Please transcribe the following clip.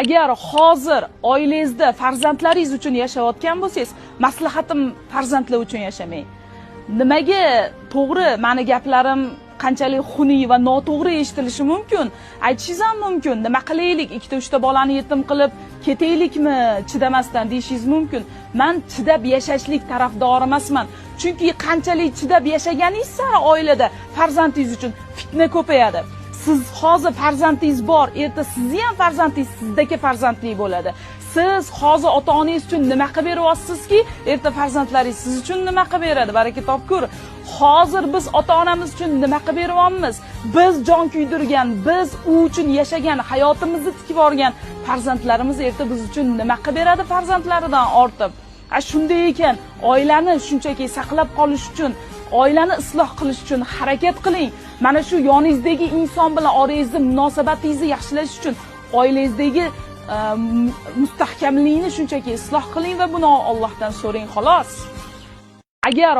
Agar hozir oilangizda farzandlaringiz uchun yashayotgan bo'lsangiz, maslahatim farzandlar uchun yashamang. Nimaga to'g'ri meni gaplarim qanchalik xunuk va noto'g'ri eshitilishi mumkin? Aytishingiz ham mumkin. Nima qilaylik? Ikkita uchta bolani yetim qilib ketaylikmi chidamasdan deyishingiz mumkin. Men chidab yashashlik tarafdori emasman. Chunki qanchalik chidab yashaganingiz sari oilada farzandingiz uchun fitna ko'payadi. Siz hozir farzandingiz bor, erta sizni ham farzandingiz sizdagi farzandli bo'ladi. Siz hozir ota-onangiz uchun nima qilib beryapsizki, erta farzandlaringiz siz uchun nima qilib beradi? Baraka topkur. Hozir biz ota-onamiz uchun nima qilib beryapmiz? Biz jon kuydirgan, biz u uchun yashagan, hayotimizni tikib olgan farzandlarimiz erta biz uchun nima qilib beradi farzandlaridan ortib? Shunday ekan, oilani shunchaki saqlab qolish uchun, oilani isloh qilish uchun harakat qiling. Mana shu yoningizdagi inson bilan orangizni munosabatingizni yaxshilash uchun oilangizdagi mustahkamlikni shunchaki isloh qiling va buni Allohdan so'rang xolos. Agar